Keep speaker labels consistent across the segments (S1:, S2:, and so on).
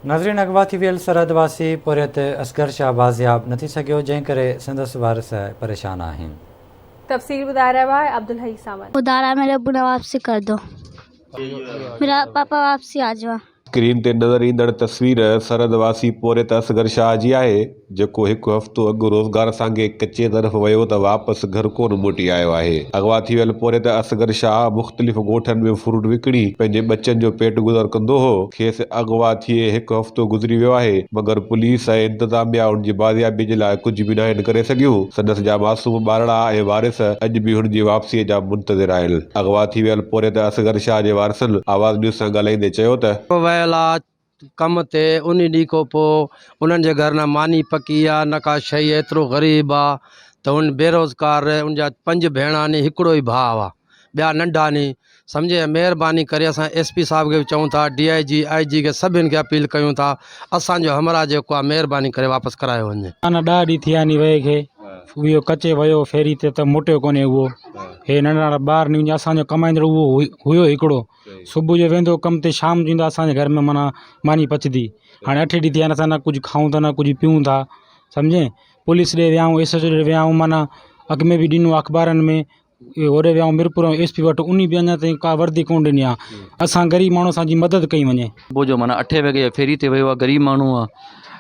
S1: नाज़रीन, अगवा थी वियल सरहदवासी पुरियत असगर शाह बाज़ियाब न थी सघियो, जंहिं करे संदसि वारिस परेशान आहिनि।
S2: तफ़सील ॿुधाए रहियो आहे अब्दुल हई सावंत।
S3: उधारा मेरे अब्बू ने वापसी कर दो, मेरा पापा वापसी आ जाओ।
S4: स्क्रीन ते नज़र ईंदड़ तस्वीर सरहदवासी पोरियत असगर शाह जी आहे, जेको हिकु हफ़्तो अॻु रोज़गार सांगे कचे तरफ़ वियो त वापसि घर कोन मोटी आयो आहे। अगवा थी वियल पोरियत असगर शाह मुख़्तलिफ़ ॻोठनि में फ्रूट विकिणी पंहिंजे बचनि जो पेट गुज़र कंदो हो। खेसि अगवा थिए हिकु हफ़्तो गुज़री वियो आहे, मगर पुलिस ऐं इंतिज़ामिया उन जी बाज़ियाबी जे लाइ कुझु बि न आहिनि करे सघियूं। संदसि जा मासूम ॿारड़ा ऐं वारिस अॼु बि हुन जी वापसीअ जा मुंतज़िर आहिनि। अगवा थी वियल पोरियत असगर शाह जे वारिसनि आवाज़ न्यूज़ सां ॻाल्हाईंदे चयो त
S5: कम ते उन ॾींहं खां पोइ उन्हनि जे घर न मानी पकी आहे, न का शइ, एतिरो ग़रीब आहे त उन बेरोज़गार। उन जा 5 भेणा नी, हिकिड़ो ई भाउ आहे, ॿिया नंढा नी। सम्झे, महिरबानी करे असां SP साहब खे चऊं था, DIG IG खे सभिनि खे अपील कयूं था, असांजो हमरा जेको आहे महिरबानी करे वापसि करायो वञे।
S6: अञा 10 ॾींहं थिया नी वए खे, उहो कचे वियो फेरी ते त मोटियो कोन्हे। उहो हे नंढा ॿार नी, असांजो कमाईंदड़ उहो हुयो हिकिड़ो। सुबुह जो वेंदो कम ते, शाम जो ईंदो असांजे घर में माना मानी पचदी। हाणे 8 ॾींहं थिया असां न कुझु खाऊं था न कुझु पियूं था। सम्झे, पुलिस ॾे वियाऊं, SHO ॾे वियाऊं, माना अॻ में बि ॾिनो अख़बारनि में, होॾे वियाऊं मिरपुर SP वटि, उन बि अञा ताईं का वर्दी कोन ॾिनी आहे। असां ग़रीब माण्हू असांजी मदद कई वञे।
S7: सुबुह जो माना 8 वॻे फेरी ते वियो आहे, ग़रीब माण्हू आहे,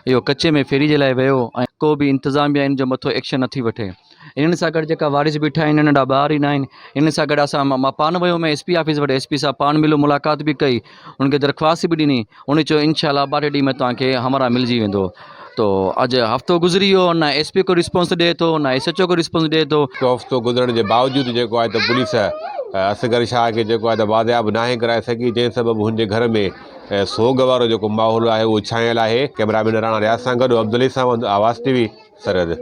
S7: इहो कचे में फेरी जे लाइ वियो ऐं को बि इंतिज़ामिया इन जो मथो एक्शन नथी वठे। इन्हनि सां गॾु जेका वारिस बीठा आहिनि, नंढा ॿार ई न आहिनि। इन सां गॾु असां मां पान वियो मैं SP ऑफिस वटि, SP सां पान मिलियो, मुलाक़ात बि कई, उनखे दरख़्वास्त बि ॾिनी। उन चयो इंशाअल्लाह 2 ॾींहं में तव्हांखे हमरा मिलिजी वेंदो। तो अॼु हफ़्तो गुज़री वियो, न SP को रिस्पॉन्स ॾिए थो, न SHO को रिस्पॉन्स ॾिए थो।
S4: हिकु हफ़्तो गुज़रण जे बावजूदि जेको आहे त पुलिस असगर शाह खे जेको आहे त बाज़ियाब नाहे कराए सघी, जंहिं सबबु हुनजे घर में सोग वारो जेको माहौल आहे उहो छायल आहे। कैमरामैन राणा रियाज़ सां गॾु अब्दुल हई सावंत, आवाज़ TV, सरहद।